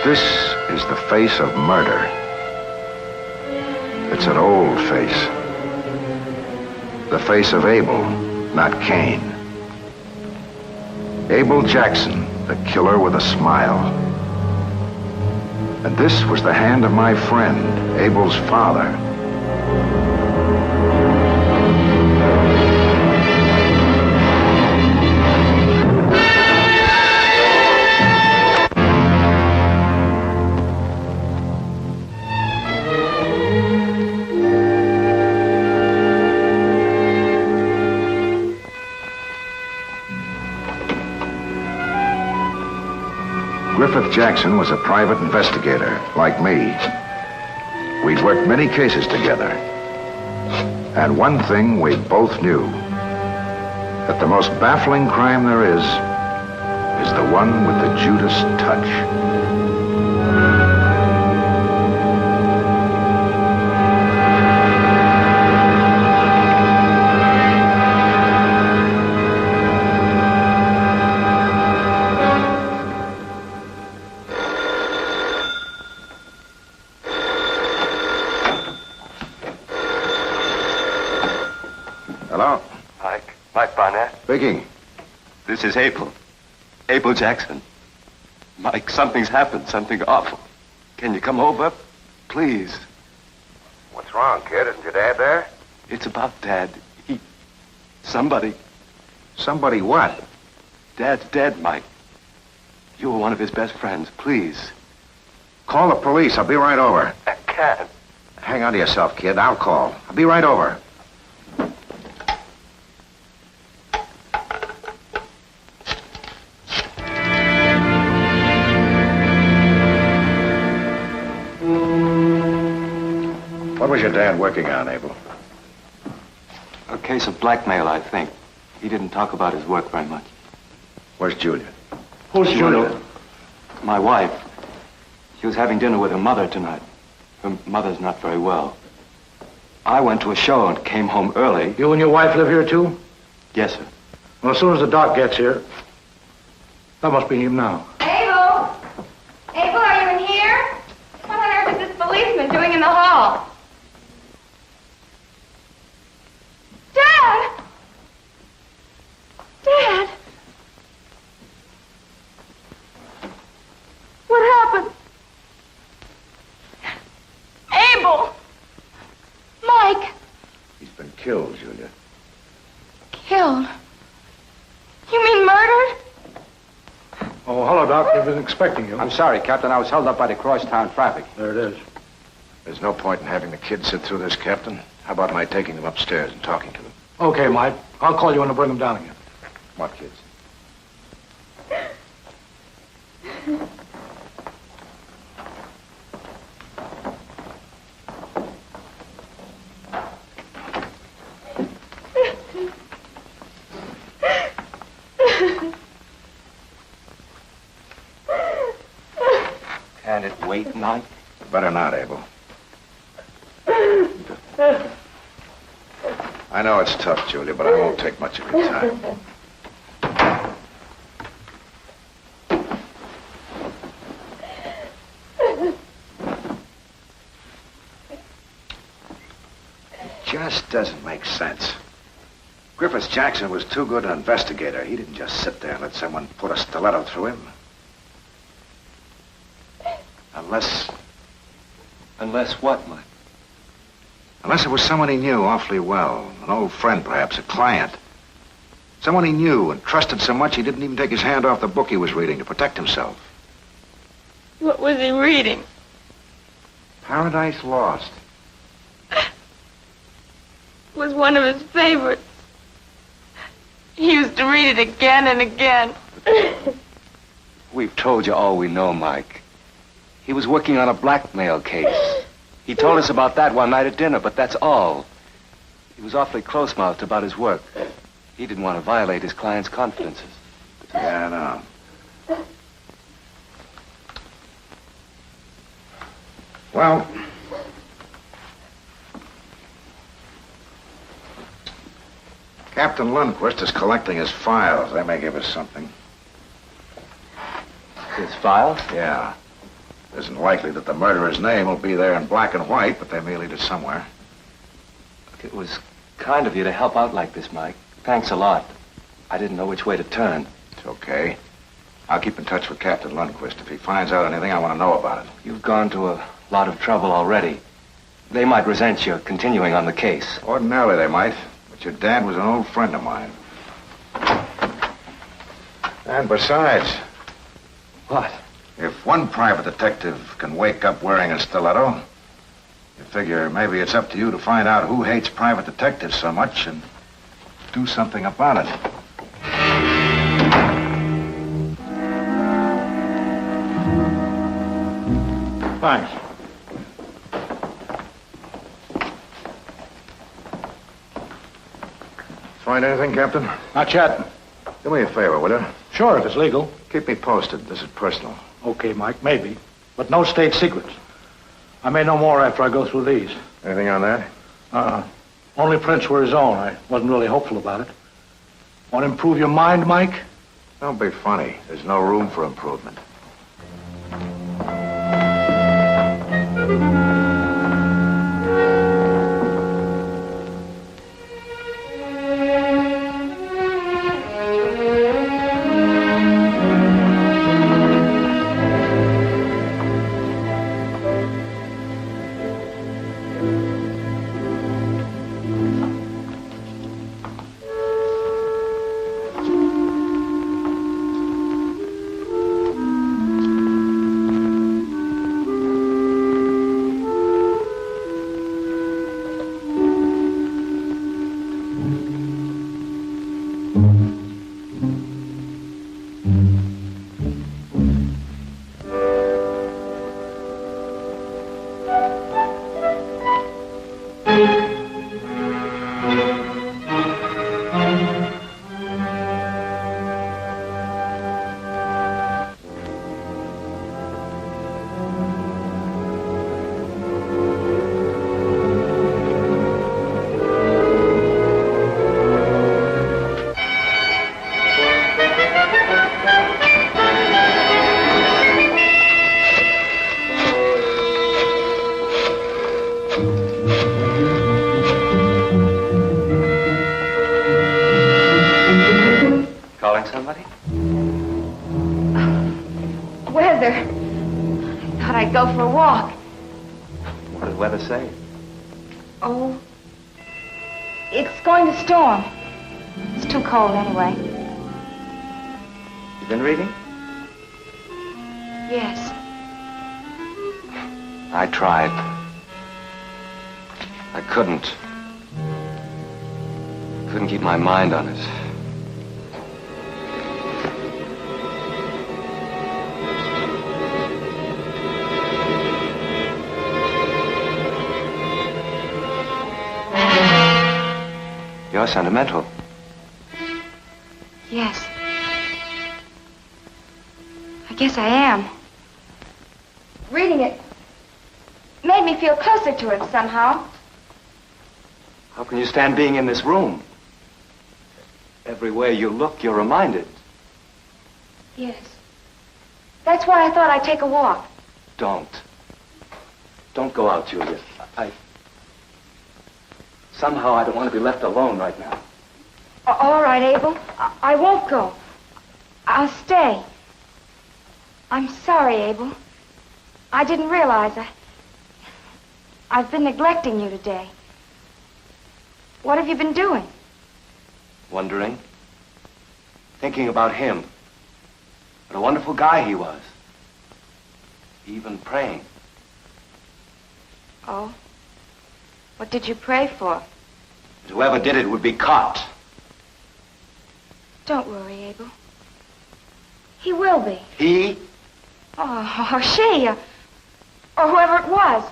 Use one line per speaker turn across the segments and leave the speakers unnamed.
This is the face of murder. It's an old face. The face of Abel, not Cain. Abel Jackson, the killer with a smile. And this was the hand of my friend, Abel's father. Griffith Jackson was a private investigator, like me. We'd worked many cases together. And one thing we both knew, that the most baffling crime there is the one with the Judas touch. Hello?
Mike Barnett.
Speaking.
This is Abel. Abel Jackson. Mike, something's happened. Something awful. Can you come over? Please.
What's wrong, kid? Isn't your dad there?
It's about Dad. Somebody.
Somebody what?
Dad's dead, Mike. You were one of his best friends. Please.
Call the police. I'll be right over.
I can't.
Hang on to yourself, kid. I'll call. I'll be right over. What was your dad working on, Abel?
A case of blackmail, I think. He didn't talk about his work very much.
Where's Julia?
Who's Julia?
My wife. She was having dinner with her mother tonight. Her mother's not very well. I went to a show and came home early.
You and your wife live here, too?
Yes, sir.
Well, as soon as the doc gets here, that must be him now.
Abel? Abel, are you in here? What on earth is this policeman doing in the hall? Dad! Dad! What happened? Abel! Mike!
He's been killed, Julia.
Killed? You mean murdered?
Oh, hello, Doc. We've been expecting you.
I'm sorry, Captain. I was held up by the crosstown traffic.
There it is.
There's no point in having the kids sit through this, Captain. How about my taking them upstairs and talking to them?
Okay, Mike. I'll call you when I bring them down again.
What kids?
Can it wait, Mike?
Better not, Abel. I know it's tough, Julia, but I won't take much of your time. It just doesn't make sense. Griffith Jackson was too good an investigator. He didn't just sit there and let someone put a stiletto through him.
Unless what, Mike?
Unless it was someone he knew awfully well. An old friend, perhaps, a client. Someone he knew and trusted so much he didn't even take his hand off the book he was reading to protect himself.
What was he reading?
Paradise Lost.
It was one of his favorites. He used to read it again and again.
We've told you all we know, Mike. He was working on a blackmail case. He told us about that one night at dinner, but that's all. He was awfully close-mouthed about his work. He didn't want to violate his client's confidences.
Yeah, I know. Well, Captain Lundquist is collecting his files. They may give us something.
His files?
Yeah. Isn't likely that the murderer's name will be there in black and white, but they may lead it somewhere.
It was kind of you to help out like this, Mike. Thanks a lot. I didn't know which way to turn.
It's okay. I'll keep in touch with Captain Lundquist. If he finds out anything, I want to know about it.
You've gone to a lot of trouble already. They might resent you continuing on the case.
Ordinarily, they might. But your dad was an old friend of mine. And besides...
What?
If one private detective can wake up wearing a stiletto, you figure maybe it's up to you to find out who hates private detectives so much and do something about it.
Thanks.
Find anything, Captain?
Not yet.
Do me a favor, will you?
Sure, if it's legal.
Keep me posted. This is personal.
Okay, Mike, maybe. But no state secrets. I may know more after I go through these.
Anything on that?
Only prints were his own. I wasn't really hopeful about it. Want to improve your mind, Mike?
Don't be funny. There's no room for improvement.
Go for a walk.
What does weather say?
Oh, it's going to storm. It's too cold anyway.
You been reading?
Yes.
I tried. I couldn't. Couldn't keep my mind on it. You're sentimental.
Yes. I guess I am. Reading it made me feel closer to him somehow.
How can you stand being in this room? Everywhere you look, you're reminded.
Yes. That's why I thought I'd take a walk.
Don't. Don't go out, Julia. Somehow I don't want to be left alone right now.
All right, Abel. I won't go. I'll stay. I'm sorry, Abel. I didn't realize I've been neglecting you today. What have you been doing?
Wondering. Thinking about him. What a wonderful guy he was. Even praying.
Oh? What did you pray for?
That whoever did it would be caught.
Don't worry, Abel. He will be.
He?
Oh, or she, or whoever it was.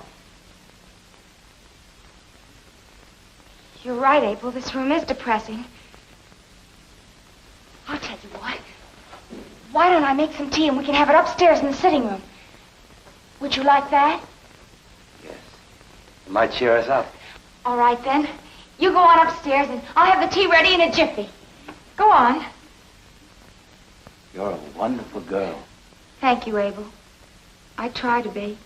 You're right, Abel. This room is depressing. Why don't I make some tea and we can have it upstairs in the sitting room? Would you like that?
Yes. It might cheer us up.
All right, then. You go on upstairs and I'll have the tea ready in a jiffy. Go on.
You're a wonderful girl.
Thank you, Abel. I try to be.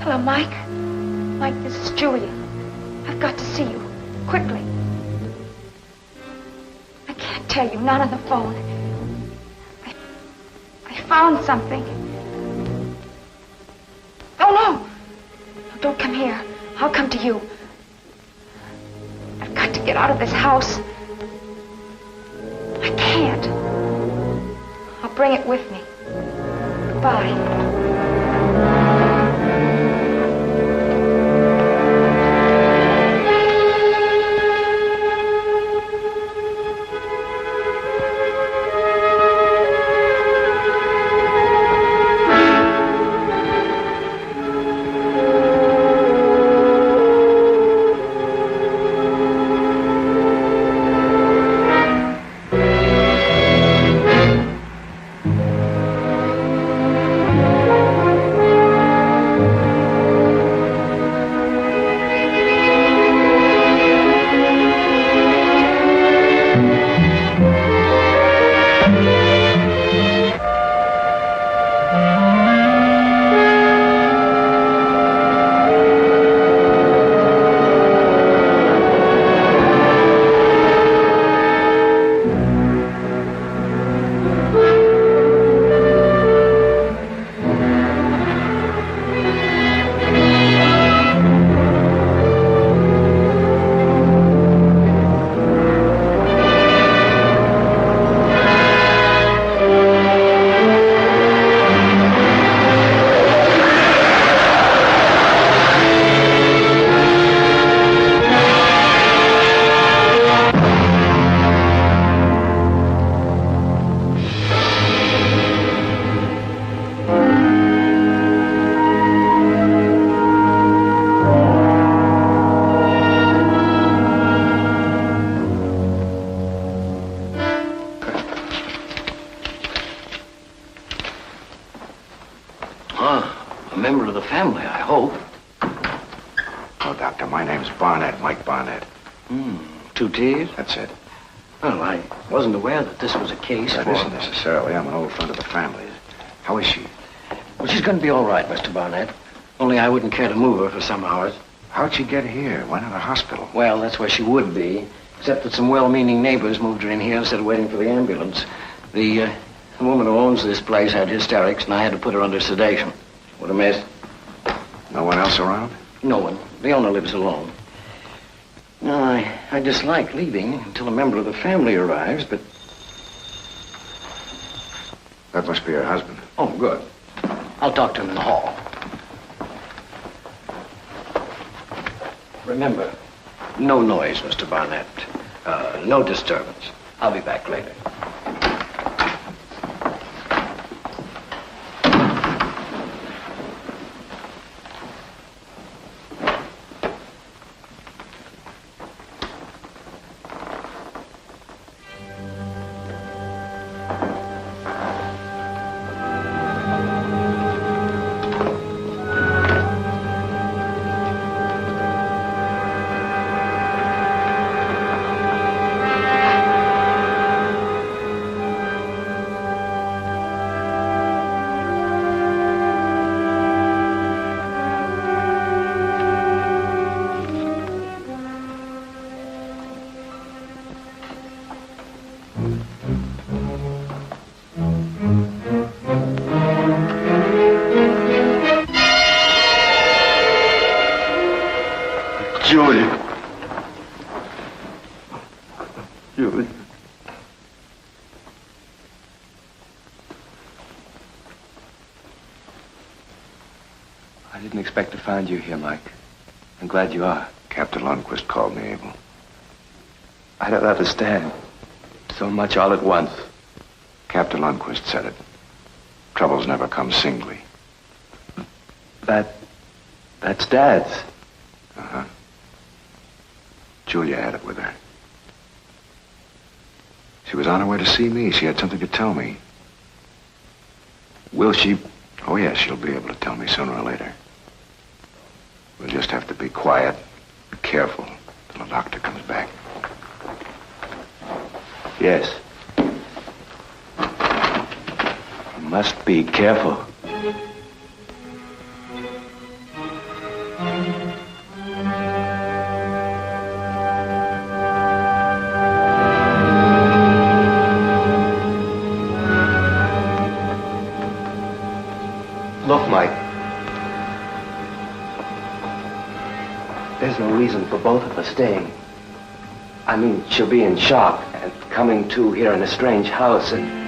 Hello, Mike. Mike, this is Julia. I've got to see you. Quickly. I can't tell you, not on the phone. I found something. Oh, no! No, don't come here. I'll come to you. I've got to get out of this house. I can't. I'll bring it with me. Goodbye.
A member of the family, I hope.
Oh, Doctor, my name's Barnett, Mike Barnett.
2 T's?
That's it.
Well, I wasn't aware that this was a case
That
for...
isn't necessarily. I'm an old friend of the family's. How is she?
Well, she's going to be all right, Mr. Barnett. Only I wouldn't care to move her for some hours.
How'd she get here? Why not a hospital?
Well, that's where she would be, except that some well-meaning neighbors moved her in here instead of waiting for the ambulance. The woman who owns this place had hysterics, and I had to put her under sedation. What a mess.
No one else around?
No one. The owner lives alone. No, I dislike leaving until a member of the family arrives, but...
That must be her husband.
Oh, good. I'll talk to him in the hall. Remember, no noise, Mr. Barnett. No disturbance. I'll be back later.
Julia. Julia.
didn't expect to find you here, Mike. I'm glad you are.
Captain Lundquist called me, Abel.
I don't understand. So much all at once.
Captain Lundquist said it. Troubles never come singly.
That's Dad's.
Uh-huh. Julia had it with her. She was on her way to see me. She had something to tell me.
Will she?
Oh, yes, she'll be able to tell me sooner or later. We'll just have to be quiet and careful till the doctor comes back.
Yes. You must be careful. Look, Mike. There's no reason for both of us staying. I mean, she'll be in shock and coming to here in a strange house and...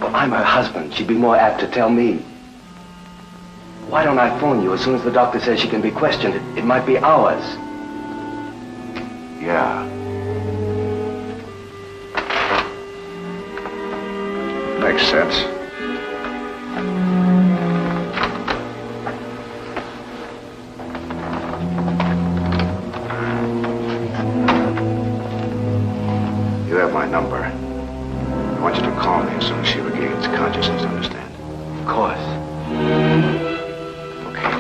Well, I'm her husband. She'd be more apt to tell me. Why don't I phone you as soon as the doctor says she can be questioned? It might be hours.
Yeah. Makes sense. You have my number. I want you to call me as soon as she regains consciousness, understand?
Of course.
Okay.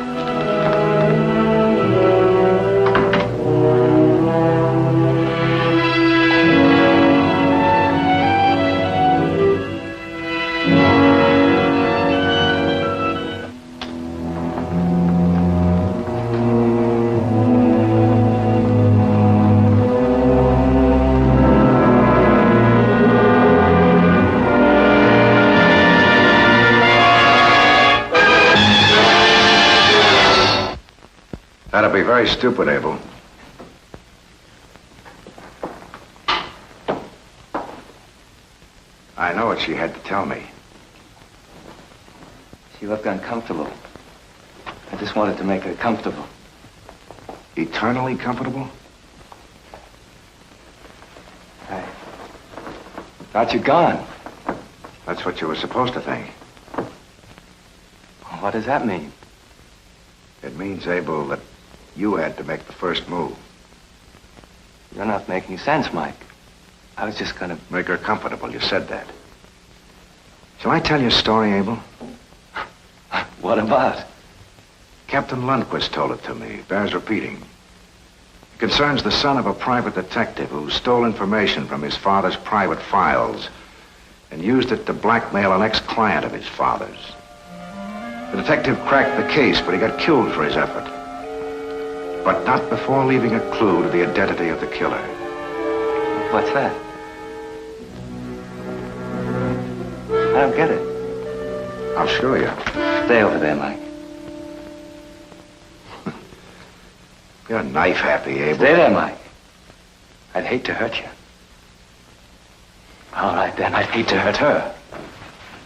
That'd be very stupid, Abel. I know what she had to tell me.
She looked uncomfortable. I just wanted to make her comfortable.
Eternally comfortable?
I thought you'd gone.
That's what you were supposed to think.
What does that mean?
It means, Abel, that you had to make the first move.
You're not making sense, Mike. I was just gonna...
Make her comfortable. You said that. Shall I tell you a story, Abel?
What about?
Captain Lundquist told it to me. It bears repeating. It concerns the son of a private detective who stole information from his father's private files and used it to blackmail an ex-client of his father's. The detective cracked the case, but he got killed for his effort. But not before leaving a clue to the identity of the killer.
What's that? I don't get it.
I'll show you.
Stay over there, Mike.
You're knife happy, Abel.
Stay there, Mike. I'd hate to hurt you. All right, then. I'd hate to hurt her.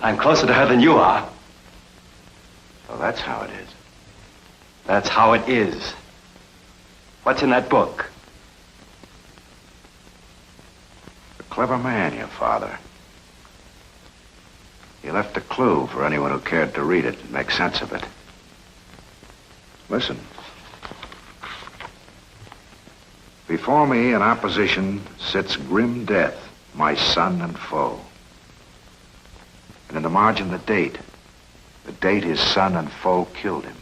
I'm closer to her than you are.
So that's how it is.
That's how it is. What's in that book?
A clever man, your father. He left a clue for anyone who cared to read it and make sense of it. Listen. Before me in opposition sits grim death, my son and foe. And in the margin the date his son and foe killed him.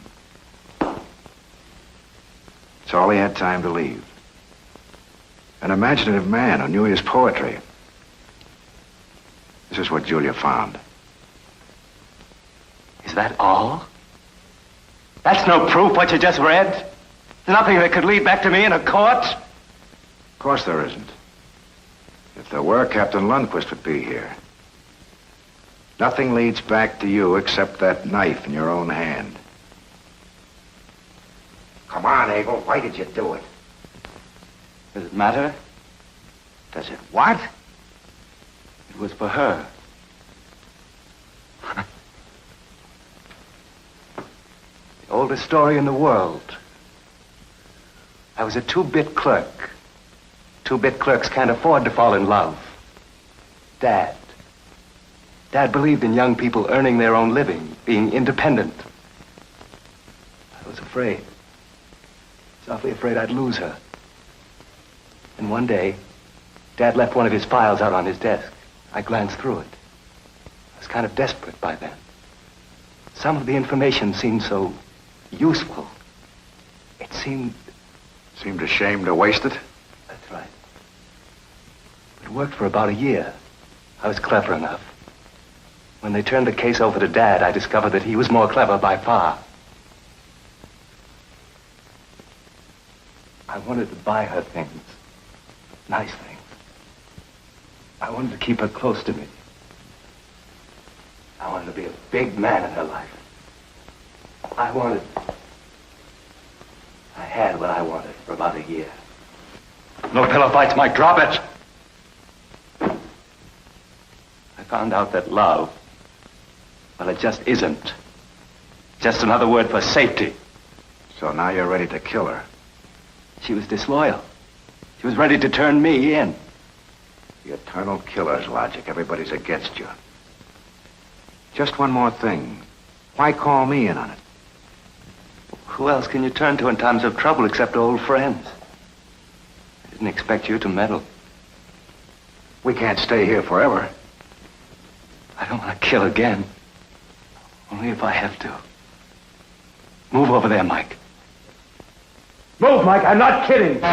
It's all he had time to leave. An imaginative man who knew his poetry. This is what Julia found.
Is that all? That's no proof, what you just read? There's nothing that could lead back to me in a court?
Of course there isn't. If there were, Captain Lundquist would be here. Nothing leads back to you except that knife in your own hand.
Come on, Abel. Why did you do it?
Does it matter?
Does it what?
It was for her. The Oldest story in the world. I was a two-bit clerk. Two-bit clerks can't afford to fall in love. Dad believed in young people earning their own living, being independent. I was afraid. I was awfully afraid I'd lose her. And one day, Dad left one of his files out on his desk. I glanced through it. I was kind of desperate by then. Some of the information seemed so useful. It seemed
Seemed a shame to waste it?
That's right. It worked for about a year. I was clever enough. When they turned the case over to Dad, I discovered that he was more clever by far. I wanted to buy her things. Nice things. I wanted to keep her close to me. I wanted to be a big man in her life. I had what I wanted for about a year. No pillow fights, Mike. Drop it! I found out that love, well, it just isn't. Just another word for safety.
So now you're ready to kill her.
She was disloyal. She was ready to turn me in.
The eternal killer's logic. Everybody's against you. Just one more thing. Why call me in on it?
Who else can you turn to in times of trouble except old friends? I didn't expect you to meddle.
We can't stay here forever.
I don't want to kill again. Only if I have to. Move over there, Mike. Move, Mike. I'm not kidding.
Oh,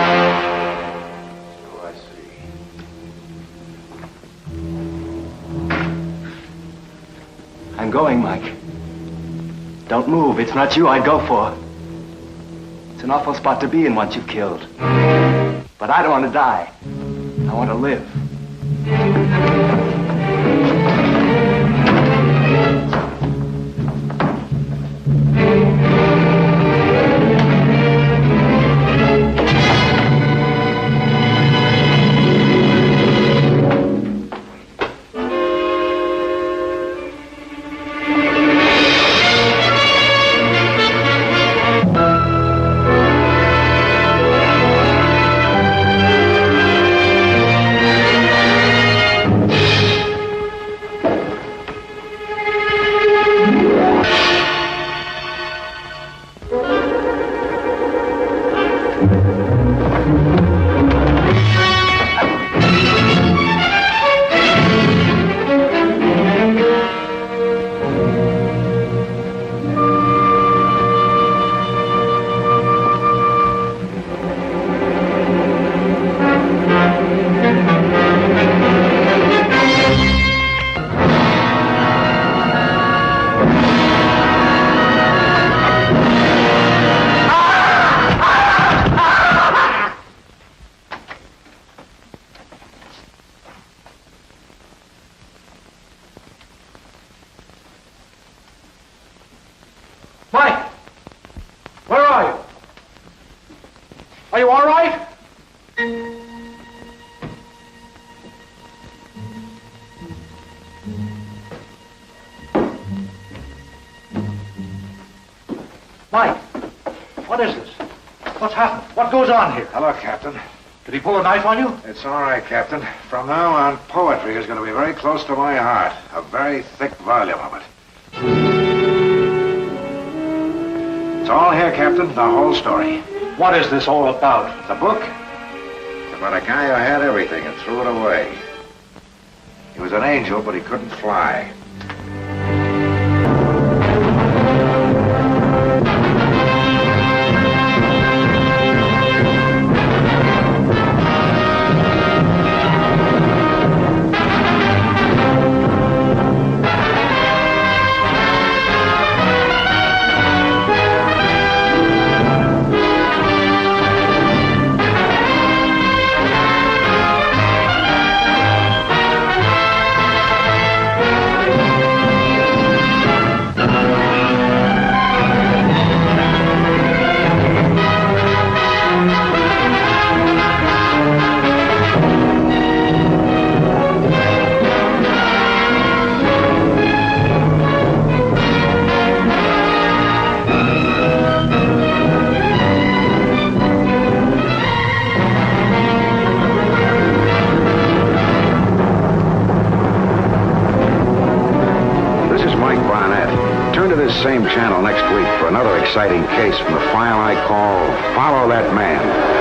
I see.
I'm going, Mike. Don't move. It's not you I'd go for. It's an awful spot to be in once you've killed. But I don't want to die. I want to live.
Mike! Where are you? Are you all right? Mike, what is this? What's happened? What goes on here?
Hello, Captain.
Did he pull a knife on you?
It's all right, Captain. From now on, poetry is going to be very close to my heart. A very thick volume of it. It's all here, Captain. The whole story.
What is this all about?
The book? It's about a guy who had everything and threw it away. He was an angel, but he couldn't fly. same channel next week for another exciting case from the file I call Follow That Man.